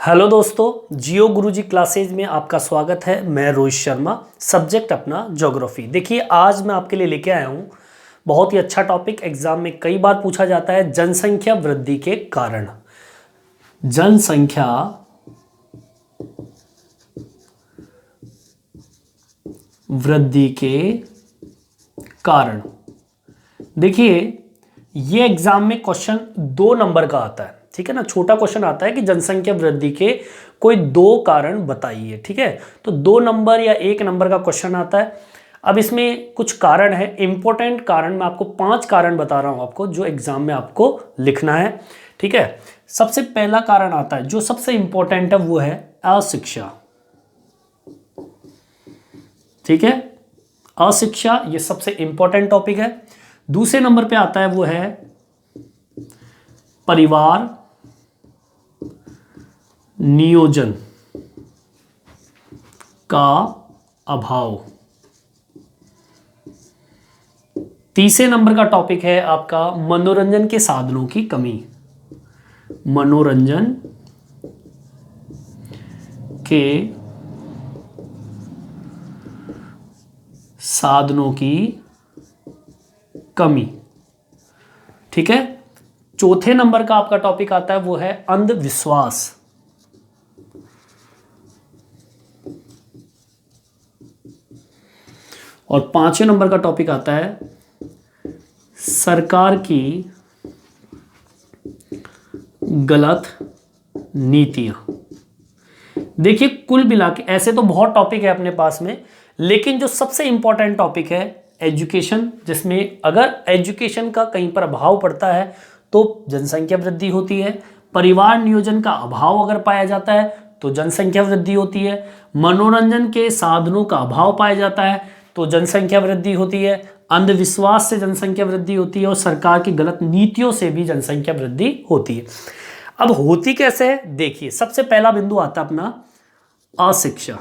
Hello दोस्तों, जियो गुरुजी classes में आपका स्वागत है। मैं रोहित शर्मा, सब्जेक्ट अपना ज्योग्राफी। देखिए, आज मैं आपके लिए लेके आया हूँ बहुत ही अच्छा टॉपिक। एग्जाम में कई बार पूछा जाता है, जनसंख्या वृद्धि के कारण। जनसंख्या वृद्धि के कारण। देखिए, ये एग्जाम में क्वेश्चन 2 नंबर का आता है, ठीक है ना। छोटा क्वेश्चन आता है कि जनसंख्या वृद्धि के कोई 2 कारण बताइए, ठीक है। तो 2 नंबर या 1 नंबर का क्वेश्चन आता है। अब इसमें कुछ कारण है, इंपॉर्टेंट कारण। मैं आपको 5 कारण बता रहा हूं आपको, जो एग्जाम में आपको लिखना है, ठीक है। सबसे पहला कारण आता है, जो सबसे इंपॉर्टेंट है, वो है अशिक्षा, ठीक है। अशिक्षा ये सबसे इंपॉर्टेंट टॉपिक है। दूसरे नंबर पे आता है, वो है परिवार नियोजन का अभाव। तीसरे नंबर का टॉपिक है आपका मनोरंजन के साधनों की कमी। मनोरंजन के साधनों की कमी, ठीक है। चौथे नंबर का आपका टॉपिक आता है, वो है अंधविश्वास। और 5वें नंबर का टॉपिक आता है सरकार की गलत नीतियां। देखिए, कुल मिला के ऐसे तो बहुत टॉपिक है अपने पास में, लेकिन जो सबसे इंपॉर्टेंट टॉपिक है एजुकेशन, जिसमें अगर एजुकेशन का कहीं पर अभाव पड़ता है तो जनसंख्या वृद्धि होती है। परिवार नियोजन का अभाव अगर पाया जाता है तो जनसंख्या वृद्धि होती है। मनोरंजन के साधनों का अभाव पाया जाता है तो जनसंख्या वृद्धि होती है। अंधविश्वास से जनसंख्या वृद्धि होती है और सरकार की गलत नीतियों से भी जनसंख्या वृद्धि होती है। अब होती कैसे है, देखिए, सबसे पहला बिंदु आता है अपना अशिक्षा।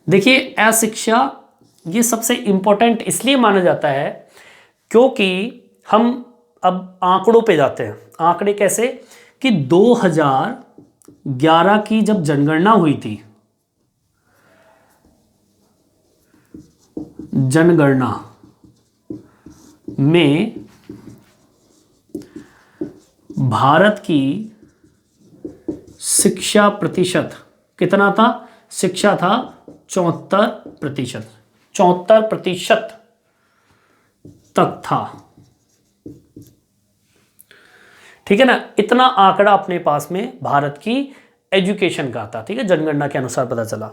देखिए, अशिक्षा ये सबसे इंपॉर्टेंट इसलिए माना जाता है क्योंकि हम अब आंकड़ों पे जाते हैं। आंकड़े कैसे कि 2011 की जब जनगणना हुई थी, जनगणना में भारत की शिक्षा प्रतिशत कितना था? शिक्षा था 74%, 74% तक था, ठीक है ना। इतना आंकड़ा अपने पास में भारत की एजुकेशन का था, ठीक है, जनगणना के अनुसार पता चला।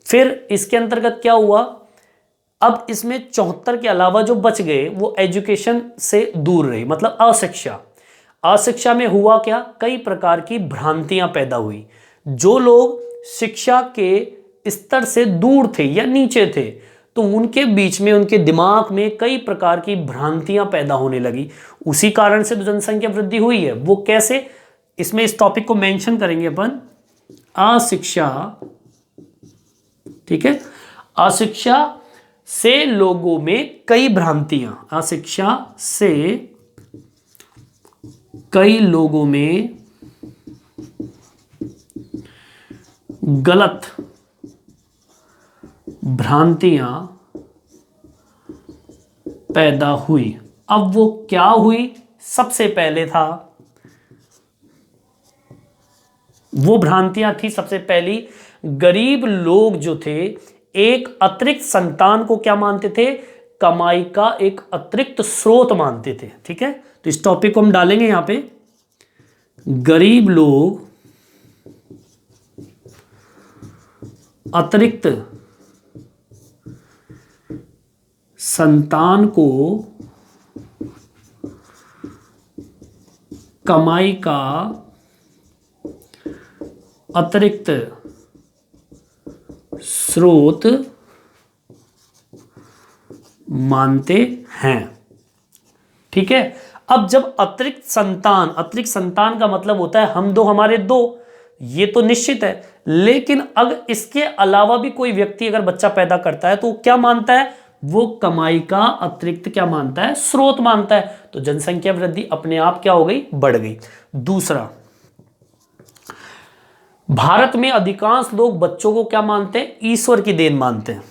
फिर इसके अंतर्गत क्या हुआ, अब इसमें 74 के अलावा जो बच गए वो एजुकेशन से दूर रहे, मतलब अशिक्षा। अशिक्षा में हुआ क्या, कई प्रकार की भ्रांतियां पैदा हुई। जो लोग शिक्षा के स्तर से दूर थे या नीचे थे, तो उनके बीच में, उनके दिमाग में कई प्रकार की भ्रांतियां पैदा होने लगी। उसी कारण से तो जनसंख्या वृद्धि हुई है। वो कैसे, इसमें इस टॉपिक को मेंशन करेंगे अपन। अशिक्षा, ठीक है, अशिक्षा से लोगों में कई भ्रांतियां, अशिक्षा से कई लोगों में गलत भ्रांतियां पैदा हुई। अब वो क्या हुई, सबसे पहले था, वो भ्रांतियां थी सबसे पहली, गरीब लोग जो थे एक अतिरिक्त संतान को क्या मानते थे, कमाई का एक अतिरिक्त स्रोत मानते थे, ठीक है। तो इस टॉपिक को हम डालेंगे यहां पे, गरीब लोग अतिरिक्त संतान को कमाई का अतिरिक्त स्रोत मानते हैं, ठीक है। अब जब अतिरिक्त संतान का मतलब होता है हम दो हमारे दो, ये तो निश्चित है। लेकिन अगर इसके अलावा भी कोई व्यक्ति अगर बच्चा पैदा करता है तो वो क्या मानता है, वो कमाई का अतिरिक्त क्या मानता है, स्रोत मानता है। तो जनसंख्या वृद्धि अपने आप क्या हो गई, बढ़ गई। दूसरा, भारत में अधिकांश लोग बच्चों को क्या मानते हैं? ईश्वर की देन मानते हैं।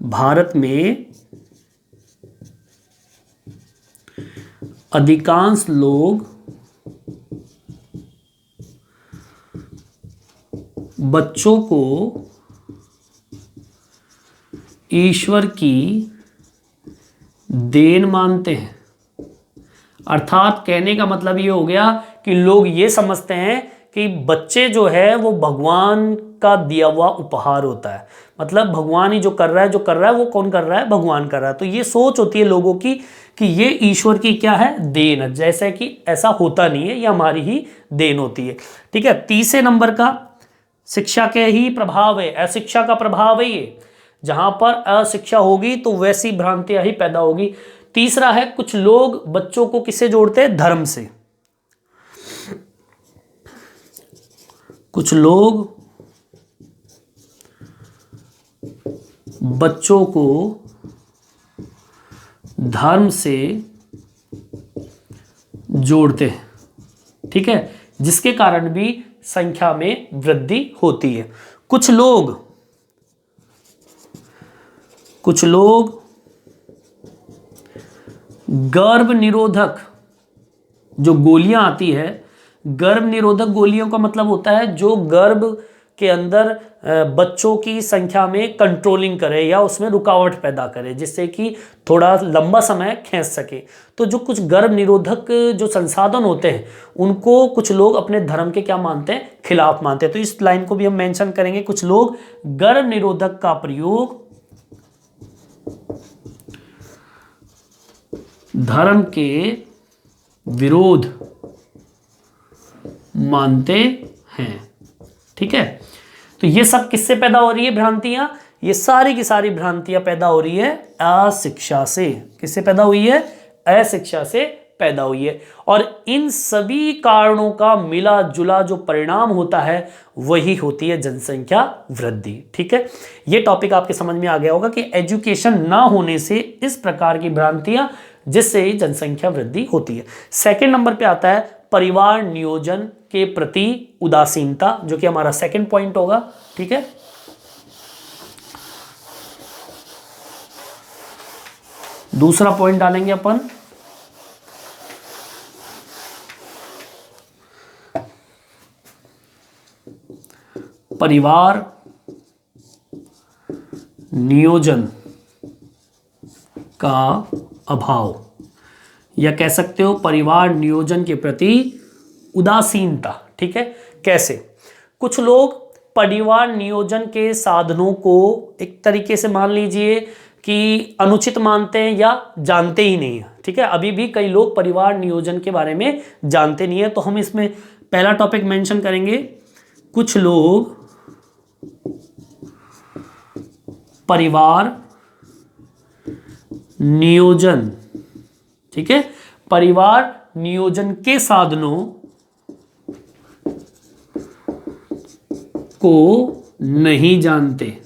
भारत में अधिकांश लोग बच्चों को ईश्वर की देन मानते हैं। अर्थात कहने का मतलब ये हो गया कि लोग ये समझते हैं कि बच्चे जो है वो भगवान का दिया हुआ उपहार होता है, मतलब भगवान ही जो कर रहा है वो कौन कर रहा है? भगवान कर रहा है। तो ये सोच होती है लोगों की कि ये ईश्वर की क्या है? देन है, जैसे कि ऐसा होता नहीं है, ये हमारी ही देन होती है। ठीक है, तीसरे नंबर का शिक्षा के ही प्रभाव है, अशिक्षा का प्रभाव है ये। जहां पर अशिक्षा होगी तो वैसी भ्रांतियां ही पैदा होगी। तीसरा है, कुछ लोग बच्चों को किससे जोड़ते हैं? धर्म से। कुछ लोग बच्चों को धर्म से जोड़ते हैं, ठीक है, जिसके कारण भी संख्या में वृद्धि होती है। कुछ लोग गर्भ निरोधक जो गोलियां आती है, गर्भ निरोधक गोलियों का मतलब होता है जो गर्भ के अंदर बच्चों की संख्या में कंट्रोलिंग करे या उसमें रुकावट पैदा करे, जिससे कि थोड़ा लंबा समय खींच सके। तो जो कुछ गर्भ निरोधक जो संसाधन होते हैं उनको कुछ लोग अपने धर्म के क्या मानते हैं? खिलाफ मानते हैं। तो इस लाइन को भी हम मेंशन करेंगे, कुछ लोग गर्भ निरोधक का प्रयोग धर्म के विरोध मानते हैं। ठीक है, तो ये सब किससे पैदा हो रही है भ्रांतियां? ये सारी की सारी भ्रांतियां पैदा हो रही है अशिक्षा से। किससे पैदा हुई है? अशिक्षा से पैदा हुई है। और इन सभी कारणों का मिला जुला जो परिणाम होता है वही होती है जनसंख्या वृद्धि। ठीक है, ये टॉपिक आपके समझ में आ गया होगा कि एजुकेशन ना होने से इस प्रकार की भ्रांतियां, जिससे ही जनसंख्या वृद्धि होती है। सेकंड नंबर पे आता है परिवार नियोजन के प्रति उदासीनता, जो कि हमारा सेकंड पॉइंट होगा। ठीक है, दूसरा पॉइंट डालेंगे अपन परिवार नियोजन का अभाव, या कह सकते हो परिवार नियोजन के प्रति उदासीनता। ठीक है, कैसे? कुछ लोग परिवार नियोजन के साधनों को एक तरीके से मान लीजिए कि अनुचित मानते हैं या जानते ही नहीं है। ठीक है, अभी भी कई लोग परिवार नियोजन के बारे में जानते नहीं है। तो हम इसमें पहला टॉपिक मेंशन करेंगे, कुछ लोग परिवार नियोजन, ठीक है, परिवार नियोजन के साधनों को नहीं जानते।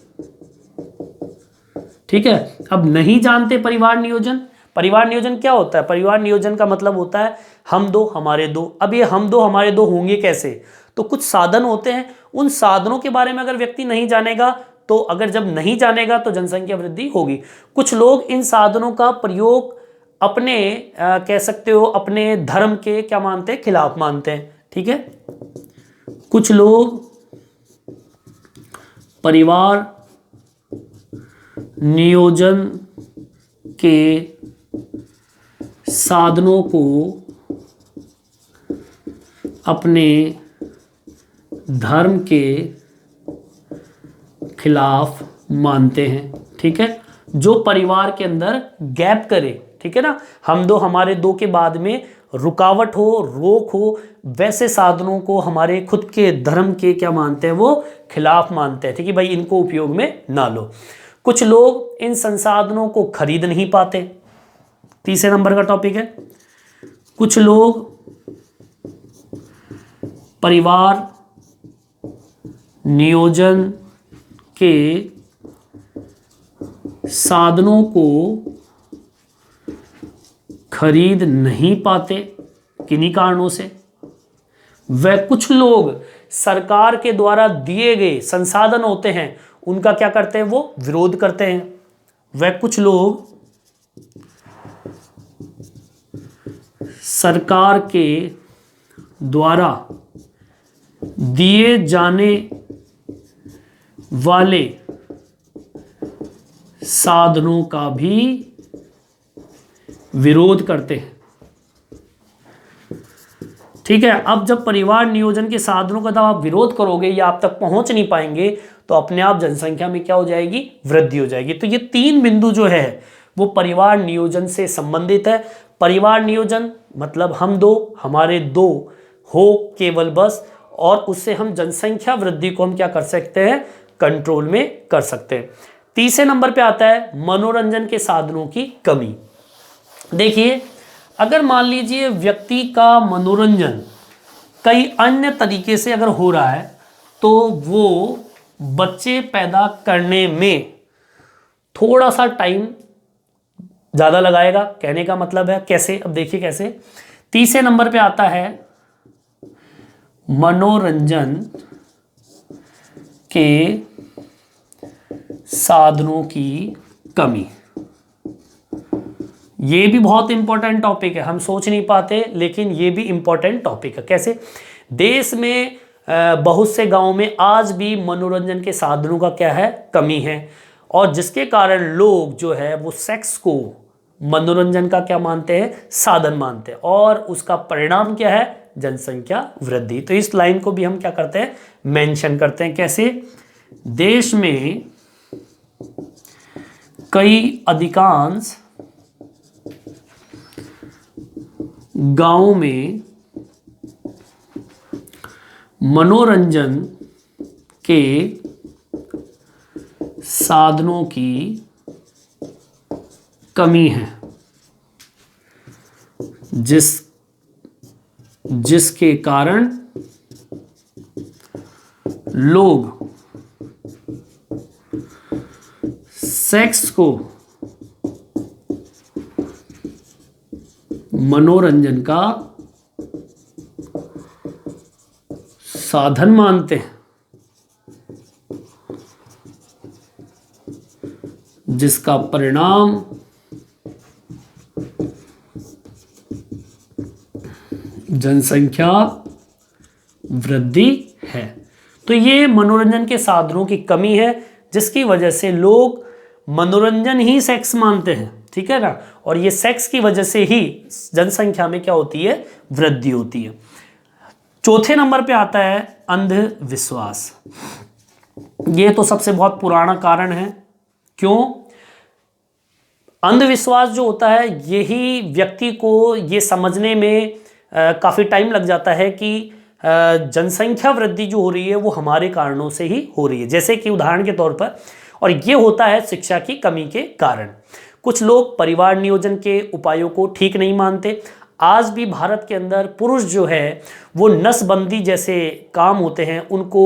ठीक है, अब नहीं जानते परिवार नियोजन। परिवार नियोजन क्या होता है? परिवार नियोजन का मतलब होता है हम दो हमारे दो। अब ये हम दो हमारे दो होंगे कैसे? तो कुछ साधन होते हैं, उन साधनों के बारे में अगर व्यक्ति नहीं जानेगा, तो अगर जब नहीं जानेगा तो जनसंख्या वृद्धि होगी। कुछ लोग इन साधनों का प्रयोग अपने कह सकते हो अपने धर्म के क्या मानते हैं? खिलाफ मानते हैं। ठीक है, कुछ लोग परिवार नियोजन के साधनों को अपने धर्म के खिलाफ मानते हैं। ठीक है, जो परिवार के अंदर गैप करे, ठीक है ना, हम दो हमारे दो के बाद में रुकावट हो, रोक हो, वैसे साधनों को हमारे खुद के धर्म के क्या मानते हैं? वो खिलाफ मानते हैं। ठीक है भाई, इनको उपयोग में ना लो। कुछ लोग इन संसाधनों को खरीद नहीं पाते। तीसरे नंबर का टॉपिक है, कुछ लोग परिवार नियोजन के साधनों को खरीद नहीं पाते। किन्हीं कारणों से। वह कुछ लोग सरकार के द्वारा दिए गए संसाधन होते हैं उनका क्या करते हैं, वो विरोध करते हैं। वह कुछ लोग सरकार के द्वारा दिए जाने वाले साधनों का भी विरोध करते हैं। ठीक है, अब जब परिवार नियोजन के साधनों का जब आप विरोध करोगे या आप तक पहुंच नहीं पाएंगे तो अपने आप जनसंख्या में क्या हो जाएगी, वृद्धि हो जाएगी। तो ये 3 बिंदु जो है वो परिवार नियोजन से संबंधित है। परिवार नियोजन मतलब हम दो, हमारे दो हो केवल बस, और उससे हम जनसंख्या वृद्धि को हम क्या कर सकते हैं, कंट्रोल में कर सकते हैं। तीसरे नंबर पे आता है मनोरंजन के साधनों की कमी। देखिए, अगर मान लीजिए व्यक्ति का मनोरंजन कई अन्य तरीके से अगर हो रहा है तो वो बच्चे पैदा करने में थोड़ा सा टाइम ज़्यादा लगाएगा। कहने का मतलब है कैसे, अब देखिए कैसे। तीसरे नंबर पे आता है मनोरंजन के साधनों की कमी। ये भी बहुत इंपॉर्टेंट टॉपिक है, हम सोच नहीं पाते लेकिन ये भी इंपॉर्टेंट टॉपिक है। कैसे, देश में बहुत से गांवों में आज भी मनोरंजन के साधनों का क्या है, कमी है, और जिसके कारण लोग जो है वो सेक्स को मनोरंजन का क्या मानते हैं, साधन मानते हैं, और उसका परिणाम क्या है, जनसंख्या वृद्धि। तो इस लाइन को भी हम क्या करते हैं, मेंशन करते हैं। कैसे, देश में कई अधिकांश गांव में मनोरंजन के साधनों की कमी है, जिसके कारण लोग सेक्स को मनोरंजन का साधन मानते हैं, जिसका परिणाम जनसंख्या वृद्धि है। तो ये मनोरंजन के साधनों की कमी है जिसकी वजह से लोग मनोरंजन ही सेक्स मानते हैं। ठीक है ना, और ये सेक्स की वजह से ही जनसंख्या में क्या होती है, वृद्धि होती है। चौथे नंबर पे आता है अंधविश्वास। ये तो सबसे बहुत पुराना कारण है। क्यों? अंधविश्वास जो होता है यही व्यक्ति को ये समझने में काफ़ी टाइम लग जाता है कि जनसंख्या वृद्धि जो हो रही है वो हमारे कारणों से ही हो रही है। जैसे कि उदाहरण के तौर पर, और ये होता है शिक्षा की कमी के कारण। कुछ लोग परिवार नियोजन के उपायों को ठीक नहीं मानते। आज भी भारत के अंदर पुरुष जो है वो नसबंदी जैसे काम होते हैं उनको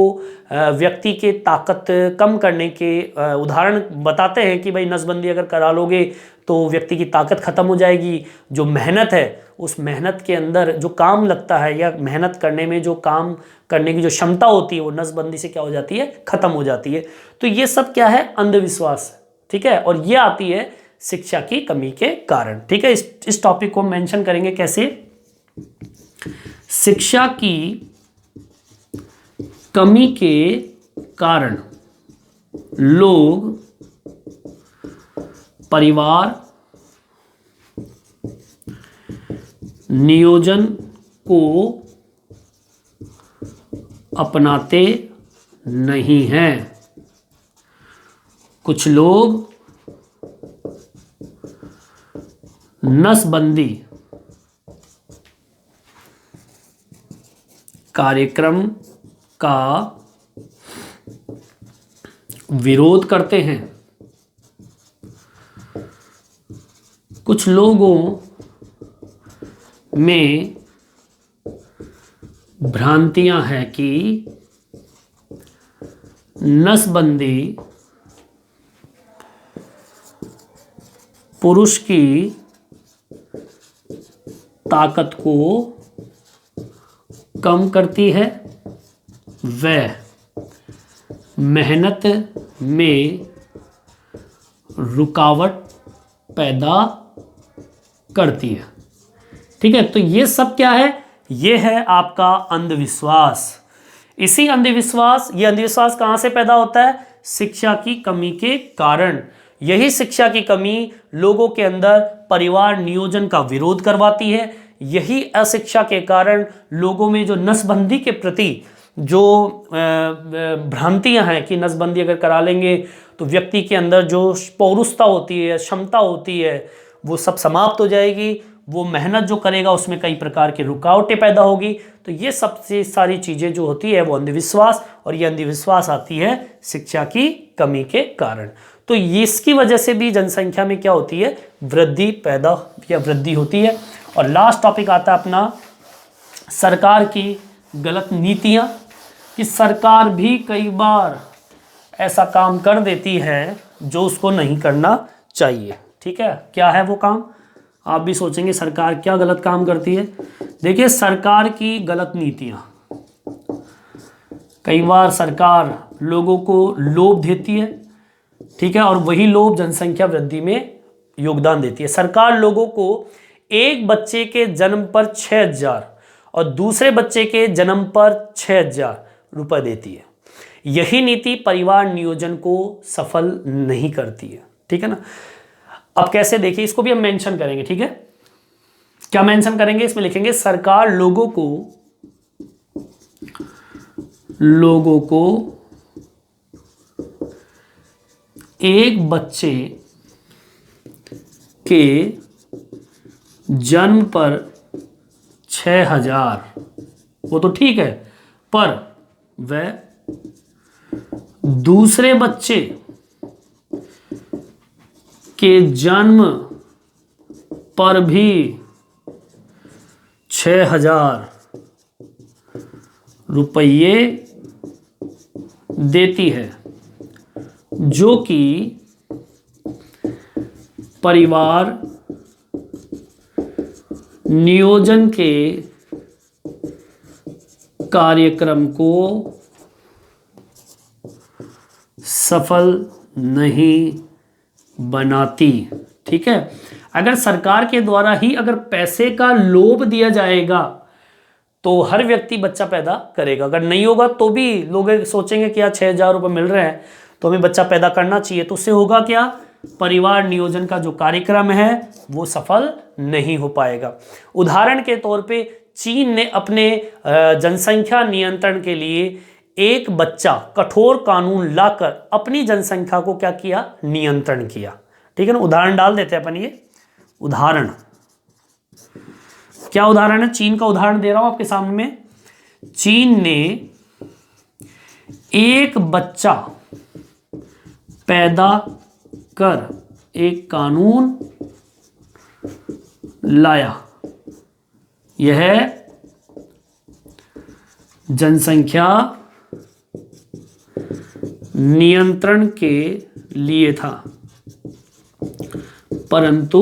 व्यक्ति के ताकत कम करने के उदाहरण बताते हैं कि भाई नसबंदी अगर करा लोगे तो व्यक्ति की ताकत खत्म हो जाएगी। जो मेहनत है उस मेहनत के अंदर जो काम लगता है या मेहनत करने में जो काम करने की जो क्षमता होती है वो नसबंदी से क्या हो जाती है, खत्म हो जाती है। तो ये सब क्या है, अंधविश्वास। ठीक है, और ये आती है शिक्षा की कमी के कारण। ठीक है, इस टॉपिक को मेंशन करेंगे कैसे, शिक्षा की कमी के कारण लोग परिवार नियोजन को अपनाते नहीं हैं। कुछ लोग नसबंदी कार्यक्रम का विरोध करते हैं। कुछ लोगों में भ्रांतियां हैं कि नसबंदी पुरुष की ताकत को कम करती है, व मेहनत में रुकावट पैदा करती है। ठीक है, तो ये सब क्या है? ये है आपका अंधविश्वास। ये अंधविश्वास कहाँ से पैदा होता है? शिक्षा की कमी के कारण। यही शिक्षा की कमी लोगों के अंदर परिवार नियोजन का विरोध करवाती है। यही अशिक्षा के कारण लोगों में जो नसबंदी के प्रति जो भ्रांतियां हैं कि नसबंदी अगर करा लेंगे तो व्यक्ति के अंदर जो पौरुषता होती है, क्षमता होती है, वो सब समाप्त हो जाएगी। वो मेहनत जो करेगा उसमें कई प्रकार की रुकावटें पैदा होगी। तो ये सबसे सारी चीज़ें जो होती है वो अंधविश्वास, और ये अंधविश्वास आती है शिक्षा की कमी के कारण। तो इसकी वजह से भी जनसंख्या में क्या होती है? वृद्धि होती है। और लास्ट टॉपिक आता है अपना सरकार की गलत नीतियां, कि सरकार भी कई बार ऐसा काम कर देती है जो उसको नहीं करना चाहिए। ठीक है, क्या है वो काम? आप भी सोचेंगे सरकार क्या गलत काम करती है। देखिए, सरकार की गलत नीतियां, कई बार सरकार लोगों को लोभ देती है। ठीक है, और वही लोभ जनसंख्या वृद्धि में योगदान देती है। सरकार लोगों को एक बच्चे के जन्म पर 6,000 और दूसरे बच्चे के जन्म पर 6,000 रुपए देती है। यही नीति परिवार नियोजन को सफल नहीं करती है। ठीक है ना। अब कैसे, देखिए इसको भी हम मेंशन करेंगे। ठीक है, क्या मेंशन करेंगे? इसमें लिखेंगे सरकार लोगों को एक बच्चे के जन्म पर 6,000, वो तो ठीक है, पर वह दूसरे बच्चे के जन्म पर भी 6,000 रुपये देती है, जो कि परिवार नियोजन के कार्यक्रम को सफल नहीं बनाती। ठीक है, अगर सरकार के द्वारा ही अगर पैसे का लोभ दिया जाएगा तो हर व्यक्ति बच्चा पैदा करेगा। अगर नहीं होगा तो भी लोग सोचेंगे कि यार 6,000 रुपये मिल रहे हैं तो हमें बच्चा पैदा करना चाहिए। तो उससे होगा क्या? परिवार नियोजन का जो कार्यक्रम है वो सफल नहीं हो पाएगा। उदाहरण के तौर पे चीन ने अपने जनसंख्या नियंत्रण के लिए एक बच्चा कठोर कानून लाकर अपनी जनसंख्या को क्या किया? नियंत्रण किया। ठीक है ना। उदाहरण डाल देते हैं अपन। ये उदाहरण क्या उदाहरण है? चीन का उदाहरण दे रहा हूं आपके सामने में। चीन ने एक बच्चा पैदा कर एक कानून लाया। यह जनसंख्या नियंत्रण के लिए था, परंतु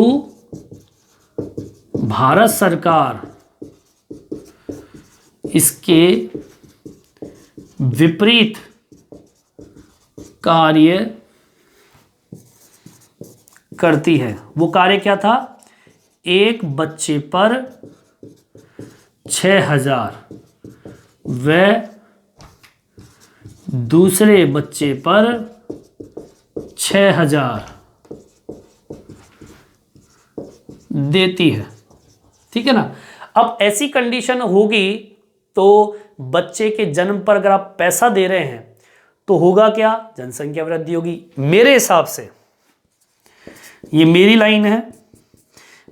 भारत सरकार इसके विपरीत कार्य करती है। वो कार्य क्या था? एक बच्चे पर 6,000 व दूसरे बच्चे पर 6,000 देती है। ठीक है ना। अब ऐसी कंडीशन होगी तो बच्चे के जन्म पर अगर आप पैसा दे रहे हैं तो होगा क्या? जनसंख्या वृद्धि होगी। मेरे हिसाब से, ये मेरी लाइन है,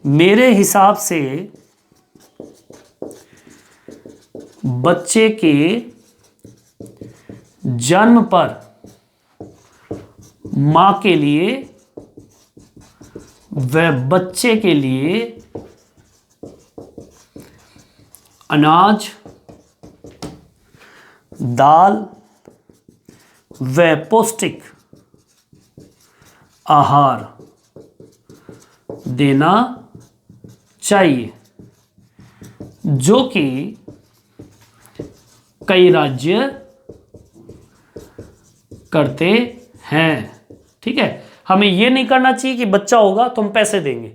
मेरे हिसाब से बच्चे के जन्म पर मां के लिए व बच्चे के लिए अनाज, दाल व पौष्टिक आहार देना चाहिए, जो कि कई राज्य करते हैं। ठीक है, हमें ये नहीं करना चाहिए कि बच्चा होगा तो हम पैसे देंगे,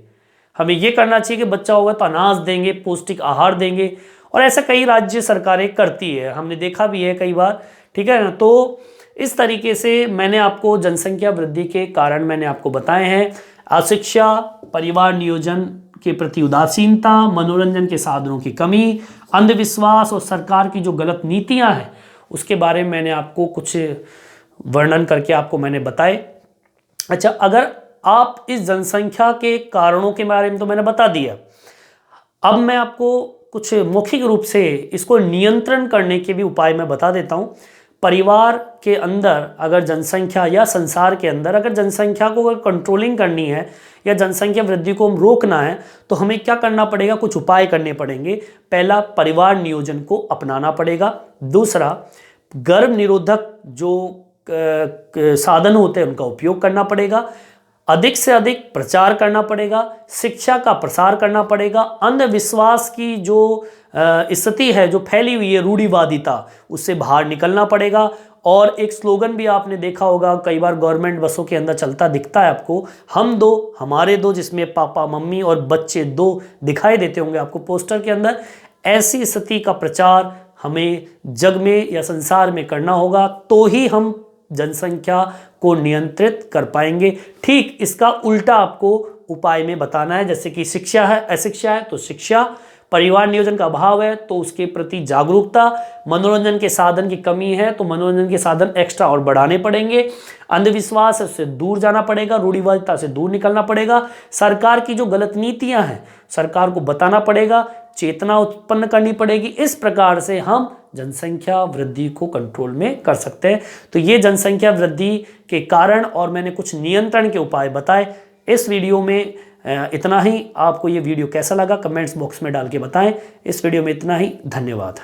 हमें ये करना चाहिए कि बच्चा होगा तो अनाज देंगे, पौष्टिक आहार देंगे, और ऐसा कई राज्य सरकारें करती है, हमने देखा भी है कई बार। ठीक है ना, तो इस तरीके से मैंने आपको जनसंख्या वृद्धि के कारण मैंने आपको बताए हैं। अशिक्षा, परिवार नियोजन के प्रति उदासीनता, मनोरंजन के साधनों की कमी, अंधविश्वास और सरकार की जो गलत नीतियां हैं उसके बारे में मैंने आपको कुछ वर्णन करके आपको मैंने बताए। अच्छा, अगर आप इस जनसंख्या के कारणों के बारे में तो मैंने बता दिया, अब मैं आपको कुछ मौखिक रूप से इसको नियंत्रण करने के भी उपाय मैं बता देता हूँ। परिवार के अंदर अगर जनसंख्या या संसार के अंदर अगर जनसंख्या को अगर कंट्रोलिंग करनी है या जनसंख्या वृद्धि को हम रोकना है तो हमें क्या करना पड़ेगा, कुछ उपाय करने पड़ेंगे। पहला, परिवार नियोजन को अपनाना पड़ेगा। दूसरा, गर्भ निरोधक जो साधन होते हैं उनका उपयोग करना पड़ेगा। अधिक से अधिक प्रचार करना पड़ेगा, शिक्षा का प्रसार करना पड़ेगा। अंधविश्वास की जो स्थिति है जो फैली हुई है, रूढ़िवादिता, उससे बाहर निकलना पड़ेगा। और एक स्लोगन भी आपने देखा होगा, कई बार गवर्नमेंट बसों के अंदर चलता दिखता है आपको, हम दो हमारे दो, जिसमें पापा मम्मी और बच्चे दो दिखाई देते होंगे आपको पोस्टर के अंदर। ऐसी स्थिति का प्रचार हमें जग में या संसार में करना होगा, तो ही हम जनसंख्या को नियंत्रित कर पाएंगे। ठीक इसका उल्टा आपको उपाय में बताना है, जैसे कि शिक्षा है, अशिक्षा है तो शिक्षा, परिवार नियोजन का अभाव है तो उसके प्रति जागरूकता, मनोरंजन के साधन की कमी है तो मनोरंजन के साधन एक्स्ट्रा और बढ़ाने पड़ेंगे, अंधविश्वास है उससे दूर जाना पड़ेगा, रूढ़िवादिता से दूर निकलना पड़ेगा, सरकार की जो गलत नीतियां हैं सरकार को बताना पड़ेगा, चेतना उत्पन्न करनी पड़ेगी। इस प्रकार से हम जनसंख्या वृद्धि को कंट्रोल में कर सकते हैं। तो ये जनसंख्या वृद्धि के कारण और मैंने कुछ नियंत्रण के उपाय बताए। इस वीडियो में इतना ही। आपको ये वीडियो कैसा लगा कमेंट्स बॉक्स में डाल के बताएं। इस वीडियो में इतना ही, धन्यवाद।